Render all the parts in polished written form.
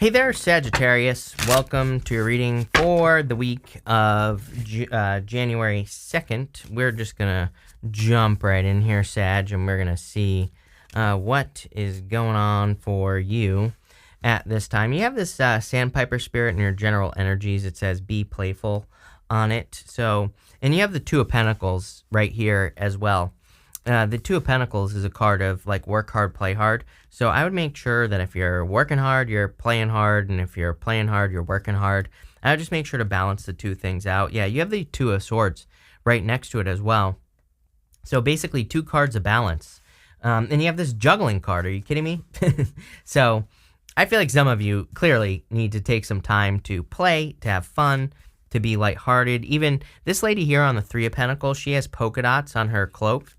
Hey there, Sagittarius. Welcome to your reading for the week of January 2nd. We're just going to jump right in here, Sag, and we're going to see what is going on for you at this time. You have this Sandpiper spirit in your general energies. It says be playful on it. So, and you have the Two of Pentacles right here as well. The Two of Pentacles is a card of like work hard, play hard. So I would make sure that if you're working hard, you're playing hard. And if you're playing hard, you're working hard. I would just make sure to balance the two things out. Yeah, you have the Two of Swords right next to it as well. So basically 2 cards of balance. And you have this juggling card. Are you kidding me? So I feel like some of you clearly need to take some time to play, to have fun, to be lighthearted. Even this lady here on the Three of Pentacles, she has polka dots on her cloak.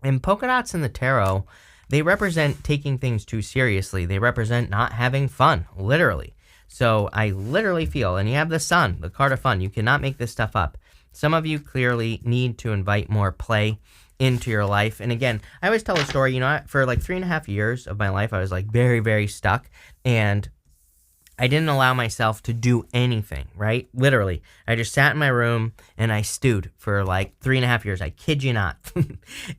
And polka dots in the tarot, they represent taking things too seriously. They represent not having fun, literally. So I literally feel, and you have the Sun, the card of fun. You cannot make this stuff up. Some of you clearly need to invite more play into your life. And again, I always tell a story, you know, for like 3.5 years of my life, I was like very, very stuck. And I didn't allow myself to do anything, right? Literally. I just sat in my room and I stewed for like 3.5 years. I kid you not.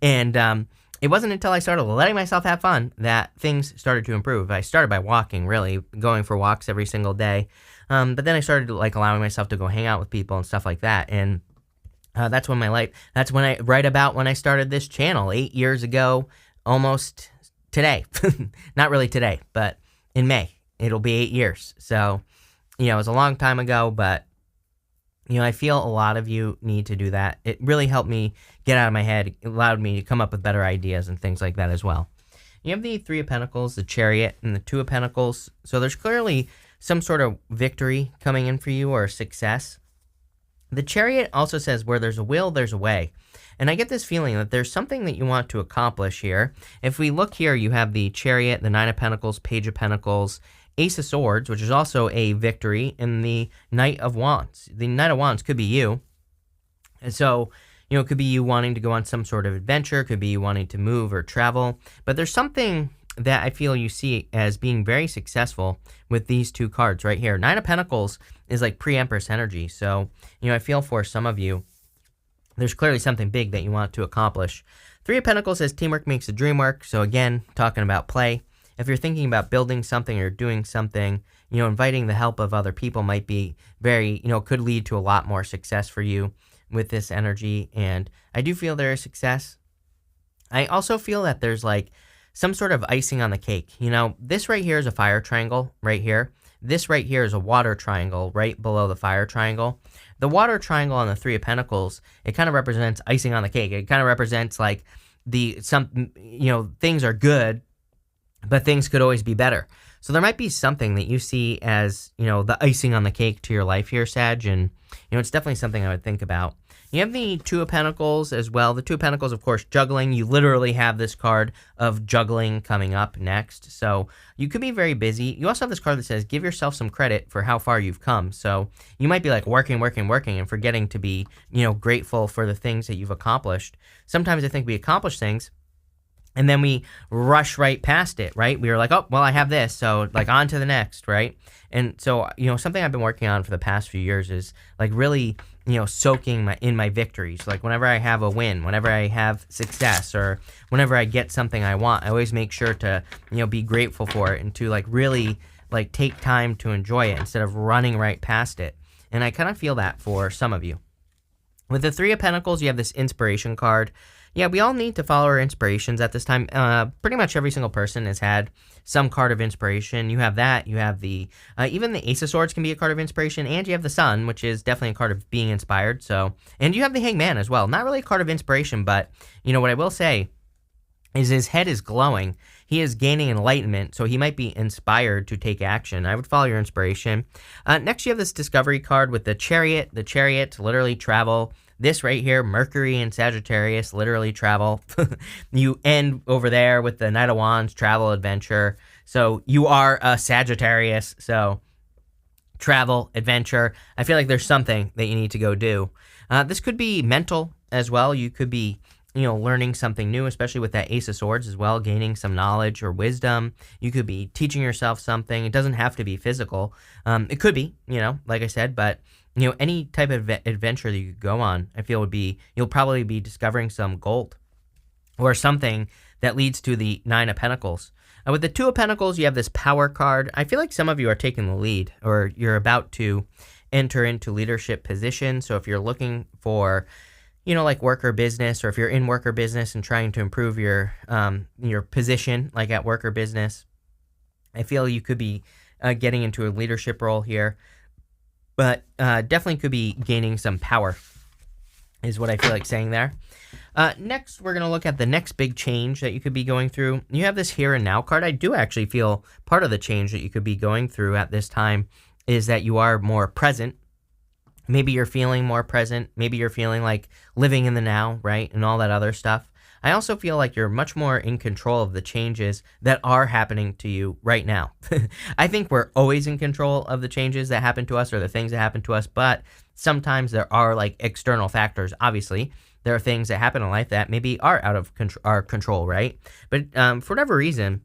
And it wasn't until I started letting myself have fun that things started to improve. I started by walking, really, going for walks every single day. But then I started like allowing myself to go hang out with people and stuff like that. And that's when right about when I started this channel 8 years ago, almost today. Not really today, but in May. It'll be 8 years. So, you know, it was a long time ago, but, you know, I feel a lot of you need to do that. It really helped me get out of my head. It allowed me to come up with better ideas and things like that as well. You have the Three of Pentacles, the Chariot, and the Two of Pentacles. So there's clearly some sort of victory coming in for you or success. The Chariot also says where there's a will, there's a way. And I get this feeling that there's something that you want to accomplish here. If we look here, you have the Chariot, the Nine of Pentacles, Page of Pentacles, Ace of Swords, which is also a victory, and the Knight of Wands. The Knight of Wands could be you. And so, you know, it could be you wanting to go on some sort of adventure, could be you wanting to move or travel. But there's something that I feel you see as being very successful with these 2 cards right here. Nine of Pentacles is like pre-Empress energy. So, you know, I feel for some of you, there's clearly something big that you want to accomplish. Three of Pentacles says teamwork makes the dream work. So again, talking about play. If you're thinking about building something or doing something, you know, inviting the help of other people might be very, you know, could lead to a lot more success for you with this energy. And I do feel there is success. I also feel that there's like some sort of icing on the cake. You know, this right here is a fire triangle right here. This right here is a water triangle right below the fire triangle. The water triangle on the Three of Pentacles, it kind of represents icing on the cake. It kind of represents like things are good, but things could always be better. So there might be something that you see as, you know, the icing on the cake to your life here, Sag, and, you know, it's definitely something I would think about. You have the Two of Pentacles as well. The Two of Pentacles, of course, juggling. You literally have this card of juggling coming up next. So you could be very busy. You also have this card that says give yourself some credit for how far you've come. So you might be like working and forgetting to be, you know, grateful for the things that you've accomplished. Sometimes I think we accomplish things and then we rush right past it, right? We were like, oh, well, I have this, so like on to the next, right? And so, you know, something I've been working on for the past few years is like really, you know, soaking in my victories. Like whenever I have a win, whenever I have success, or whenever I get something I want, I always make sure to, you know, be grateful for it and to like really like take time to enjoy it instead of running right past it. And I kind of feel that for some of you. With the Three of Pentacles, you have this inspiration card. Yeah, we all need to follow our inspirations at this time. Pretty much every single person has had some card of inspiration. You have that. You have the, even the Ace of Swords can be a card of inspiration. And you have the Sun, which is definitely a card of being inspired. So, and you have the Hangman as well. Not really a card of inspiration, but, you know, what I will say is his head is glowing. He is gaining enlightenment, so he might be inspired to take action. I would follow your inspiration. Next, you have this Discovery card with the Chariot. The Chariot, literally travel. This right here, Mercury and Sagittarius, literally travel. You end over there with the Knight of Wands, travel, adventure. So you are a Sagittarius, so travel, adventure. I feel like there's something that you need to go do. This could be mental as well. You could be, learning something new, especially with that Ace of Swords as well, gaining some knowledge or wisdom. You could be teaching yourself something. It doesn't have to be physical. It could be, like I said, but any type of adventure that you could go on, I feel you'll probably be discovering some gold or something that leads to the Nine of Pentacles. With the Two of Pentacles, you have this power card. I feel like some of you are taking the lead, or you're about to enter into leadership position. So if you're looking for, like work or business, or if you're in work or business and trying to improve your position, like at work or business, I feel you could be getting into a leadership role here, but definitely could be gaining some power, is what I feel like saying there. Next, we're going to look at the next big change that you could be going through. You have this Here and Now card. I do actually feel part of the change that you could be going through at this time is that you are more present. Maybe you're feeling more present. Maybe you're feeling like living in the now, right? And all that other stuff. I also feel like you're much more in control of the changes that are happening to you right now. I think we're always in control of the changes that happen to us or the things that happen to us, but sometimes there are like external factors. Obviously, there are things that happen in life that maybe are out of our control, right? But for whatever reason,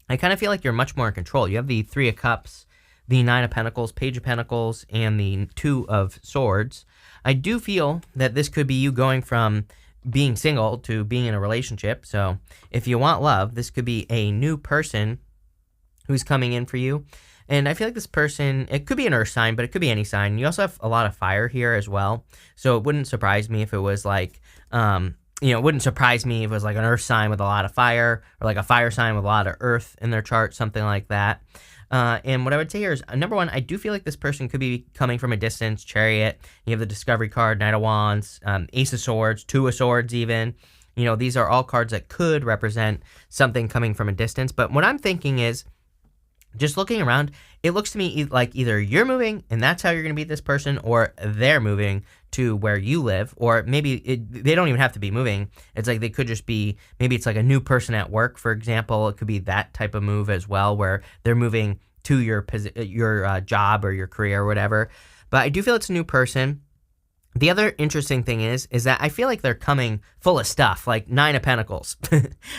I kind of feel like you're much more in control. You have the Three of Cups, the Nine of Pentacles, Page of Pentacles, and the Two of Swords. I do feel that this could be you going from being single to being in a relationship. So if you want love, this could be a new person who's coming in for you. And I feel like this person, it could be an earth sign, but it could be any sign. You also have a lot of fire here as well. So it wouldn't surprise me if it was like, it wouldn't surprise me if it was like an earth sign with a lot of fire, or like a fire sign with a lot of earth in their chart, something like that. And what I would say here is, number one, I do feel like this person could be coming from a distance. Chariot, you have the Discovery card, Knight of Wands, Ace of Swords, Two of Swords even. These are all cards that could represent something coming from a distance. But what I'm thinking is, just looking around, it looks to me like either you're moving and that's how you're going to meet this person, or they're moving to where you live, or maybe they don't even have to be moving. It's like they could just be, maybe it's like a new person at work, for example. It could be that type of move as well, where they're moving to your job or your career or whatever. But I do feel it's a new person. The other interesting thing is that I feel like they're coming full of stuff, like Nine of Pentacles.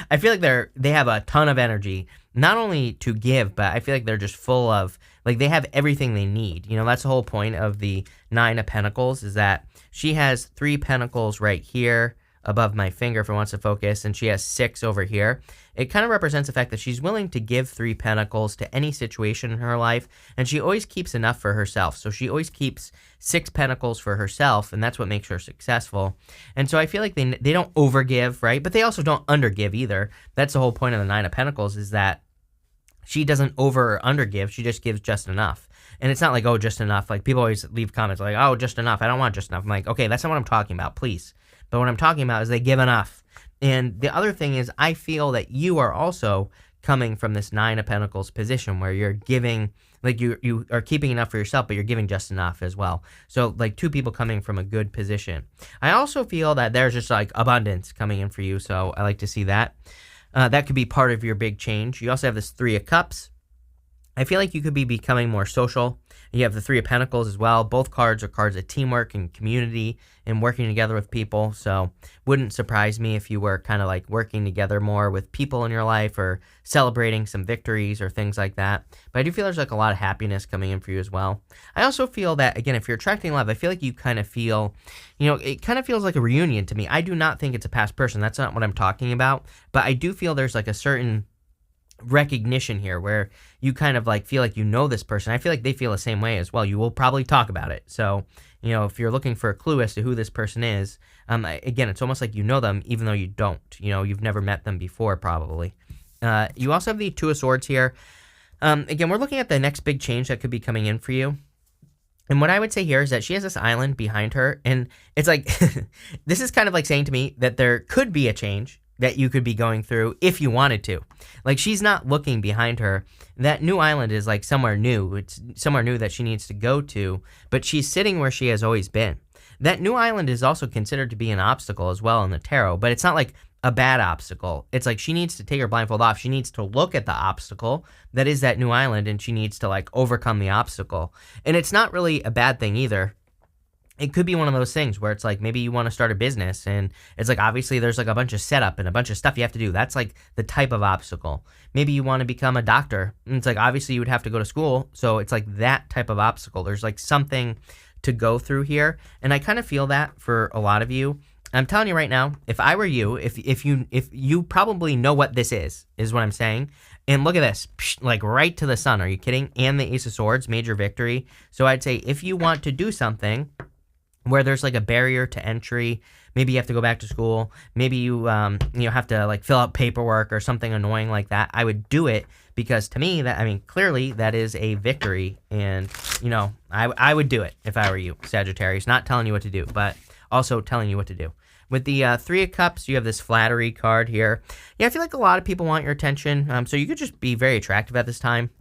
I feel like they have a ton of energy, not only to give, but I feel like they're just full of, like they have everything they need. That's the whole point of the Nine of Pentacles, is that she has 3 pentacles right here above my finger if it wants to focus, and she has 6 over here. It kind of represents the fact that she's willing to give 3 pentacles to any situation in her life, and she always keeps enough for herself. So she always keeps 6 pentacles for herself, and that's what makes her successful. And so I feel like they don't overgive, right? But they also don't undergive either. That's the whole point of the Nine of Pentacles, is that she doesn't over or undergive. She just gives just enough. And it's not like, oh, just enough. Like people always leave comments like, oh, just enough. I don't want just enough. I'm like, okay, that's not what I'm talking about, please. But what I'm talking about is they give enough. And the other thing is, I feel that you are also coming from this Nine of Pentacles position where you're giving, like you are keeping enough for yourself, but you're giving just enough as well. So like 2 people coming from a good position. I also feel that there's just like abundance coming in for you. So I like to see that. That could be part of your big change. You also have this Three of Cups. I feel like you could be becoming more social. You have the Three of Pentacles as well. Both cards are cards of teamwork and community and working together with people. So wouldn't surprise me if you were kind of like working together more with people in your life, or celebrating some victories or things like that. But I do feel there's like a lot of happiness coming in for you as well. I also feel that, again, if you're attracting love, I feel like you kind of feel, it kind of feels like a reunion to me. I do not think it's a past person. That's not what I'm talking about. But I do feel there's like a certain recognition here where you kind of like feel like this person. I feel like they feel the same way as well. You will probably talk about it. So, if you're looking for a clue as to who this person is, again, it's almost like you know them even though you don't. You've never met them before probably. You also have the Two of Swords here. Again, we're looking at the next big change that could be coming in for you. And what I would say here is that she has this island behind her, and it's like, this is kind of like saying to me that there could be a change that you could be going through if you wanted to. Like, she's not looking behind her. That new island is like somewhere new. It's somewhere new that she needs to go to, but she's sitting where she has always been. That new island is also considered to be an obstacle as well in the tarot, but it's not like a bad obstacle. It's like she needs to take her blindfold off. She needs to look at the obstacle that is that new island, and she needs to like overcome the obstacle. And it's not really a bad thing either. it could be one of those things where it's like maybe you want to start a business and it's like obviously there's like a bunch of setup and a bunch of stuff you have to do. That's like the type of obstacle. Maybe you want to become a doctor and it's like obviously you would have to go to school. So it's like that type of obstacle. There's like something to go through here. And I kind of feel that for a lot of you. I'm telling you right now, if I were you, if you probably know what this is what I'm saying. And look at this, like right to the sun. Are you kidding? And the Ace of Swords, major victory. So I'd say if you want to do something where there's like a barrier to entry, maybe you have to go back to school, maybe you have to like fill out paperwork or something annoying like that, I would do it because to me clearly that is a victory, and I would do it if I were you, Sagittarius. Not telling you what to do, but also telling you what to do. With the Three of Cups, you have this flattery card here. Yeah, I feel like a lot of people want your attention, so you could just be very attractive at this time.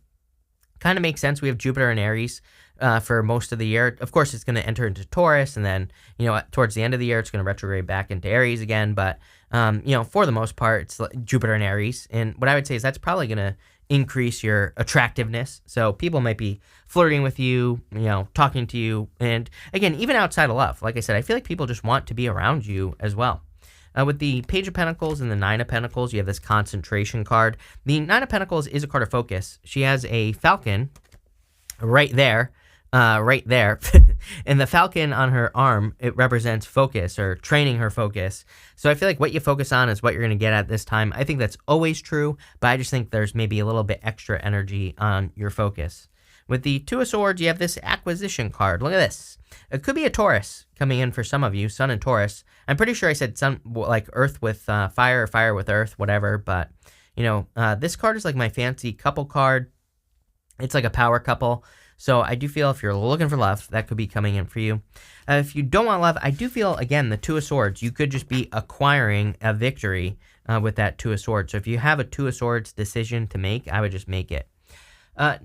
Kind of makes sense. We have Jupiter and Aries for most of the year. Of course, it's going to enter into Taurus, and then, towards the end of the year, it's going to retrograde back into Aries again. But, for the most part, it's Jupiter and Aries. And what I would say is that's probably going to increase your attractiveness. So people might be flirting with you, talking to you. And again, even outside of love, like I said, I feel like people just want to be around you as well. With the Page of Pentacles and the Nine of Pentacles, you have this concentration card. The Nine of Pentacles is a card of focus. She has a falcon right there. And the falcon on her arm, it represents focus or training her focus. So I feel like what you focus on is what you're going to get at this time. I think that's always true, but I just think there's maybe a little bit extra energy on your focus. With the Two of Swords, you have this acquisition card. Look at this. It could be a Taurus coming in for some of you, Sun and Taurus. I'm pretty sure I said sun, like Earth with fire or fire with Earth, whatever. But, this card is like my fancy couple card. It's like a power couple. So I do feel if you're looking for love, that could be coming in for you. If you don't want love, I do feel, again, the Two of Swords, you could just be acquiring a victory with that Two of Swords. So if you have a Two of Swords decision to make, I would just make it.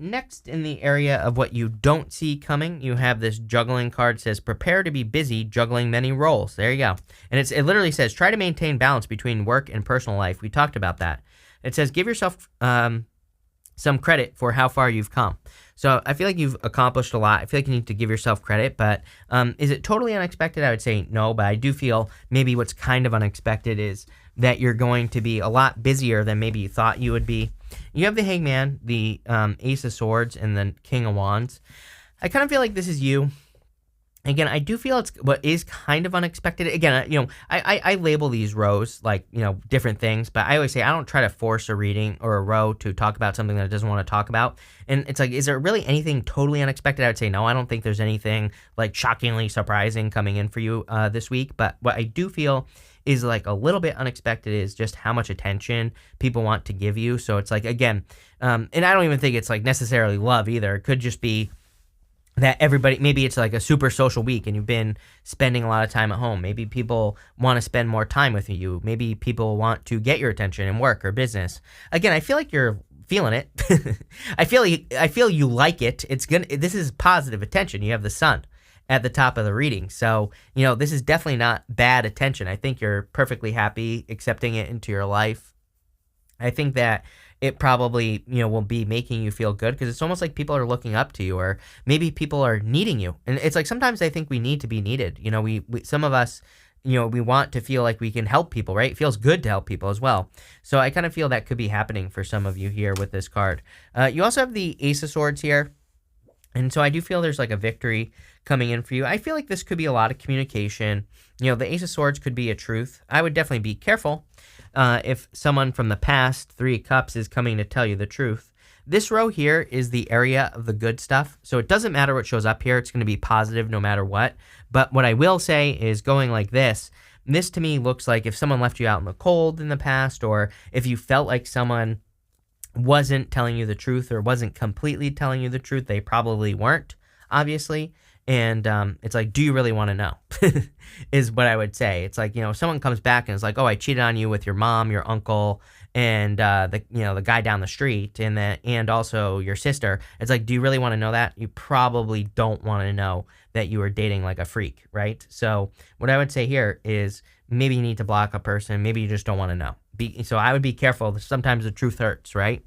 Next, in the area of what you don't see coming, you have this juggling card. Says, prepare to be busy juggling many roles. There you go. And it literally says, try to maintain balance between work and personal life. We talked about that. It says, give yourself some credit for how far you've come. So I feel like you've accomplished a lot. I feel like you need to give yourself credit, but is it totally unexpected? I would say no, but I do feel maybe what's kind of unexpected is that you're going to be a lot busier than maybe you thought you would be. You have the Hangman, the Ace of Swords, and the King of Wands. I kind of feel like this is you. Again, I do feel it's what is kind of unexpected. Again, I label these rows like, different things, but I always say I don't try to force a reading or a row to talk about something that it doesn't want to talk about. And it's like, is there really anything totally unexpected? I would say no, I don't think there's anything like shockingly surprising coming in for you this week. But what I do feel is like a little bit unexpected is just how much attention people want to give you. So it's like, again, and I don't even think it's like necessarily love either. It could just be that everybody, maybe it's like a super social week and you've been spending a lot of time at home. Maybe people want to spend more time with you. Maybe people want to get your attention in work or business. Again, I feel like you're feeling it. I feel you like it. This is positive attention. You have the sun at the top of the reading. So, this is definitely not bad attention. I think you're perfectly happy accepting it into your life. I think that it probably, will be making you feel good because it's almost like people are looking up to you, or maybe people are needing you. And it's like sometimes I think we need to be needed. We some of us, we want to feel like we can help people, right? It feels good to help people as well. So I kind of feel that could be happening for some of you here with this card. You also have the Ace of Swords here. And so I do feel there's like a victory coming in for you. I feel like this could be a lot of communication. The Ace of Swords could be a truth. I would definitely be careful if someone from the past, Three of Cups, is coming to tell you the truth. This row here is the area of the good stuff. So it doesn't matter what shows up here. It's going to be positive no matter what. But what I will say is going like this to me looks like if someone left you out in the cold in the past, or if you felt like someone wasn't telling you the truth or wasn't completely telling you the truth. They probably weren't, obviously. And it's like, do you really want to know? Is what I would say. It's like, if someone comes back and is like, oh, I cheated on you with your mom, your uncle, and the guy down the street, and also your sister. It's like, do you really want to know that? You probably don't want to know that you were dating like a freak, right? So what I would say here is maybe you need to block a person. Maybe you just don't want to know. So I would be careful. Sometimes the truth hurts, right?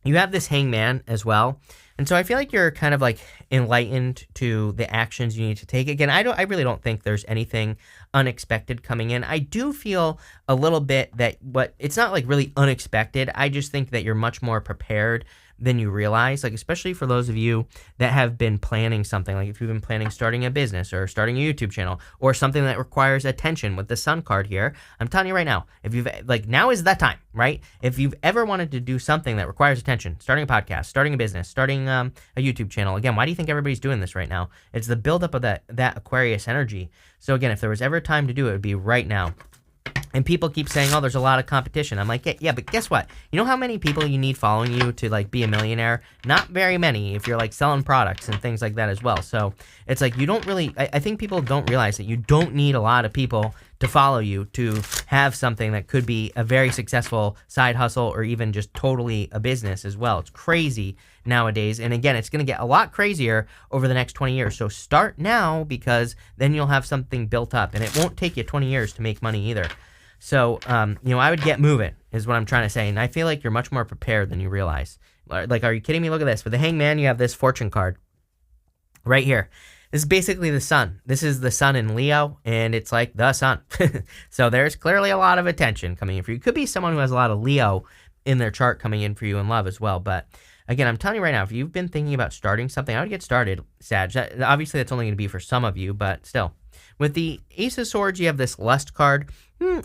You have this hangman as well. And so I feel like you're kind of like enlightened to the actions you need to take. Again, I really don't think there's anything unexpected coming in. I do feel a little bit that it's not like really unexpected. I just think that you're much more prepared than you realize, like especially for those of you that have been planning something, like if you've been planning starting a business or starting a YouTube channel or something that requires attention with the sun card here. I'm telling you right now, if you've like, now is that time, right? If you've ever wanted to do something that requires attention, starting a podcast, starting a business, starting a YouTube channel, again, why do you think everybody's doing this right now? It's the buildup of that Aquarius energy. So again, if there was ever a time to do it, it would be right now. And people keep saying, oh, there's a lot of competition. I'm like, yeah, but guess what? You know how many people you need following you to like be a millionaire? Not very many if you're like selling products and things like that as well. So it's like you don't really, I think people don't realize that you don't need a lot of people to follow you to have something that could be a very successful side hustle or even just totally a business as well. It's crazy nowadays. And again, it's going to get a lot crazier over the next 20 years. So start now because then you'll have something built up and it won't take you 20 years to make money either. So, I would get moving is what I'm trying to say. And I feel like you're much more prepared than you realize. Like, are you kidding me? Look at this. For the hangman, you have this fortune card right here. This is basically the sun. This is the sun in Leo, and it's like the sun. So there's clearly a lot of attention coming in for you. Could be someone who has a lot of Leo in their chart coming in for you in love as well. But again, I'm telling you right now, if you've been thinking about starting something, I would get started, Sag. Obviously, that's only going to be for some of you, but still. With the Ace of Swords, you have this lust card.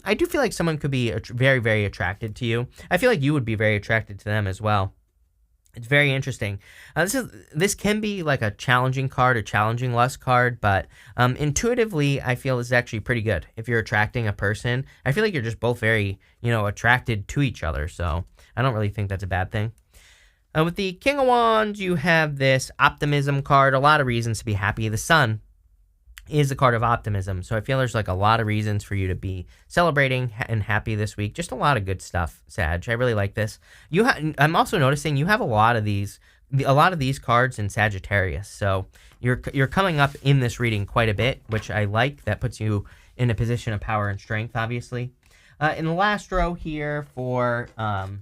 I do feel like someone could be very, very attracted to you. I feel like you would be very attracted to them as well. It's very interesting. This can be like a challenging card, a challenging lust card, but intuitively, I feel this is actually pretty good. If you're attracting a person, I feel like you're just both very, attracted to each other. So I don't really think that's a bad thing. With the King of Wands, you have this optimism card. A lot of reasons to be happy. The Sun is the card of optimism. So I feel there's like a lot of reasons for you to be celebrating and happy this week. Just a lot of good stuff, Sag. I really like this. I'm also noticing you have a lot of these cards in Sagittarius. So you're coming up in this reading quite a bit, which I like. That puts you in a position of power and strength, obviously. In the last row here for the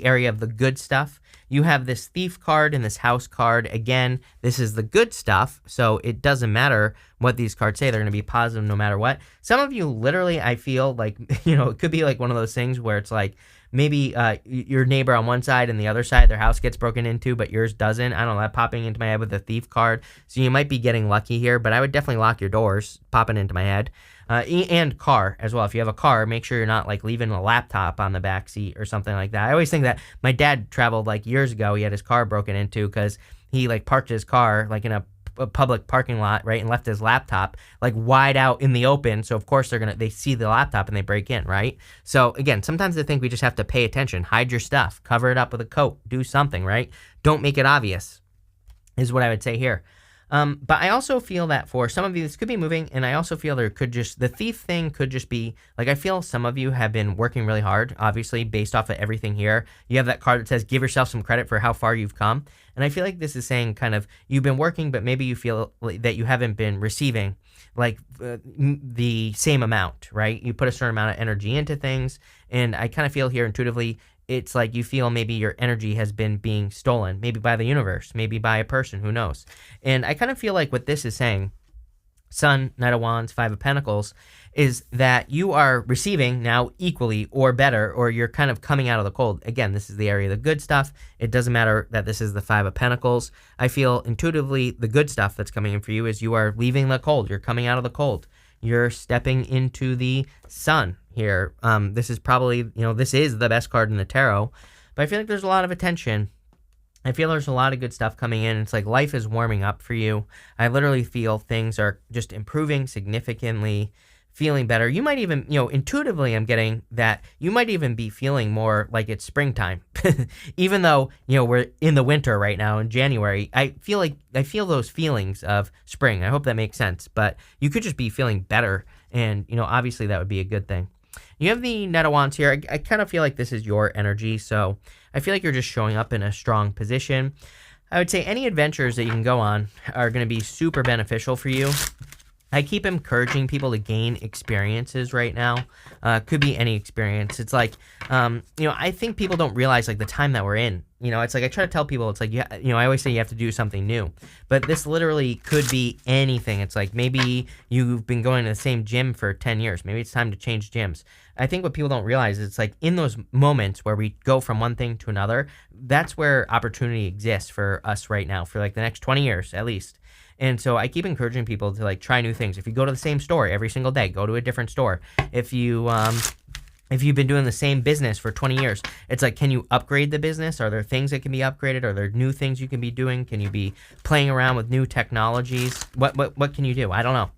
area of the good stuff, you have this thief card and this house card. Again, this is the good stuff, so it doesn't matter what these cards say. They're going to be positive no matter what. Some of you literally, I feel like, it could be like one of those things where it's like maybe your neighbor on one side and the other side, their house gets broken into, but yours doesn't. I don't know, that popping into my head with the thief card. So you might be getting lucky here, but I would definitely lock your doors, popping into my head. And car as well. If you have a car, make sure you're not like leaving a laptop on the back seat or something like that. I always think that my dad traveled like years ago. He had his car broken into because he like parked his car like in a public parking lot, right, and left his laptop like wide out in the open. So of course they see the laptop and they break in, right? So again, sometimes I think we just have to pay attention, hide your stuff, cover it up with a coat, do something, right? Don't make it obvious, is what I would say here. But I also feel that for some of you, this could be moving, and I also feel the thief thing could just be, like, I feel some of you have been working really hard, obviously, based off of everything here. You have that card that says, give yourself some credit for how far you've come, and I feel like this is saying kind of, you've been working, but maybe you feel that you haven't been receiving, like, the same amount, right? You put a certain amount of energy into things, and I kind of feel here intuitively, it's like you feel maybe your energy has been being stolen, maybe by the universe, maybe by a person, who knows. And I kind of feel like what this is saying, Sun, Knight of Wands, Five of Pentacles, is that you are receiving now equally or better, or you're kind of coming out of the cold. Again, this is the area of the good stuff. It doesn't matter that this is the Five of Pentacles. I feel intuitively the good stuff that's coming in for you is you are leaving the cold. You're coming out of the cold. You're stepping into the sun here. This is probably, this is the best card in the tarot, but I feel like there's a lot of attention. I feel there's a lot of good stuff coming in. It's like life is warming up for you. I literally feel things are just improving significantly, feeling better. You might even, intuitively I'm getting that you might even be feeling more like it's springtime. Even though, we're in the winter right now in January, I feel those feelings of spring. I hope that makes sense, but you could just be feeling better, and, obviously that would be a good thing. You have the Knight of Wands here. I kind of feel like this is your energy, so I feel like you're just showing up in a strong position. I would say any adventures that you can go on are going to be super beneficial for you. I keep encouraging people to gain experiences right now. Could be any experience. It's like, I think people don't realize like the time that we're in. It's like I try to tell people, it's like, yeah, I always say you have to do something new, but this literally could be anything. It's like maybe you've been going to the same gym for 10 years. Maybe it's time to change gyms. I think what people don't realize is it's like in those moments where we go from one thing to another, that's where opportunity exists for us right now for like the next 20 years at least. And so I keep encouraging people to like try new things. If you go to the same store every single day, go to a different store. If you've been doing the same business for 20 years, it's like, can you upgrade the business? Are there things that can be upgraded? Are there new things you can be doing? Can you be playing around with new technologies? What can you do? I don't know.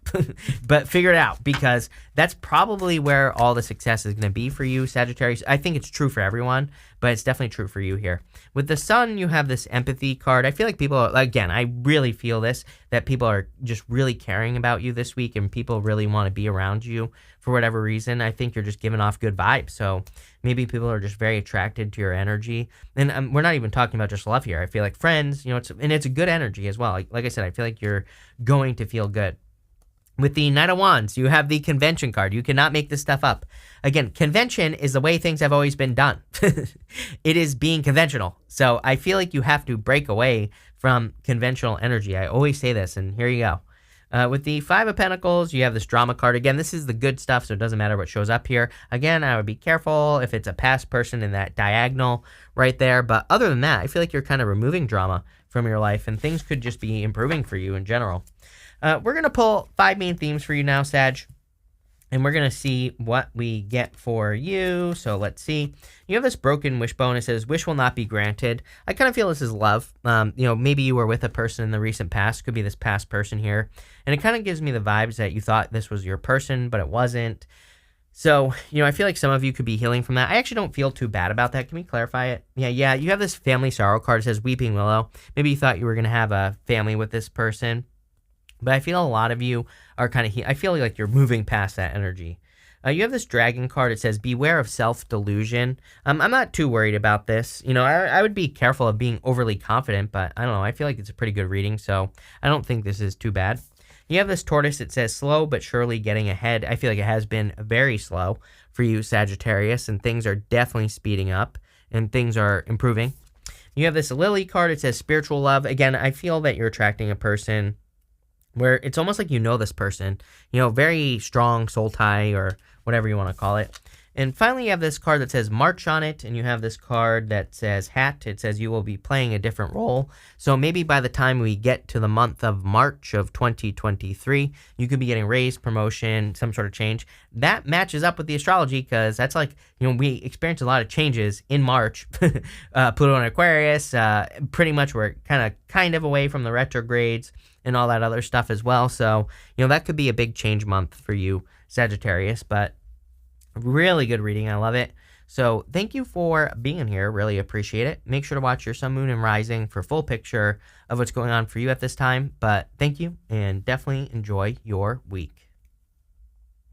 But figure it out, because that's probably where all the success is going to be for you, Sagittarius. I think it's true for everyone, but it's definitely true for you here. With the sun, you have this empathy card. I feel like people are, again, I really feel this, that people are just really caring about you this week, and people really want to be around you for whatever reason. I think you're just giving off good vibes. So maybe people are just very attracted to your energy. And we're not even talking about just love here. I feel like friends, it's a good energy as well. Like I said, I feel like you're going to feel good. With the Knight of Wands, you have the convention card. You cannot make this stuff up. Again, convention is the way things have always been done. It is being conventional. So I feel like you have to break away from conventional energy. I always say this, and here you go. With the Five of Pentacles, you have this drama card. Again, this is the good stuff, so it doesn't matter what shows up here. Again, I would be careful if it's a past person in that diagonal right there. But other than that, I feel like you're kind of removing drama from your life, and things could just be improving for you in general. We're going to pull 5 main themes for you now, Sag, and we're going to see what we get for you. So let's see. You have this broken wishbone. It says, wish will not be granted. I kind of feel this is love. Maybe you were with a person in the recent past. Could be this past person here. And it kind of gives me the vibes that you thought this was your person, but it wasn't. So, I feel like some of you could be healing from that. I actually don't feel too bad about that. Can we clarify it? Yeah. You have this family sorrow card. It says Weeping Willow. Maybe you thought you were going to have a family with this person. But I feel a lot of you are kind of, I feel like you're moving past that energy. You have this dragon card. It says, beware of self-delusion. I'm not too worried about this. I would be careful of being overly confident, but I don't know. I feel like it's a pretty good reading, so I don't think this is too bad. You have this tortoise. It says, slow but surely getting ahead. I feel like it has been very slow for you, Sagittarius, and things are definitely speeding up, and things are improving. You have this lily card. It says, spiritual love. Again, I feel that you're attracting a person where it's almost like this person, very strong soul tie or whatever you want to call it. And finally, you have this card that says March on it, and you have this card that says Hat. It says you will be playing a different role. So maybe by the time we get to the month of March of 2023, you could be getting raised, promotion, some sort of change. That matches up with the astrology, because that's like, we experience a lot of changes in March. Pluto and Aquarius, pretty much we're kind of away from the retrogrades and all that other stuff as well. So, that could be a big change month for you, Sagittarius, but really good reading. I love it. So thank you for being here. Really appreciate it. Make sure to watch your sun, moon, and rising for full picture of what's going on for you at this time. But thank you, and definitely enjoy your week.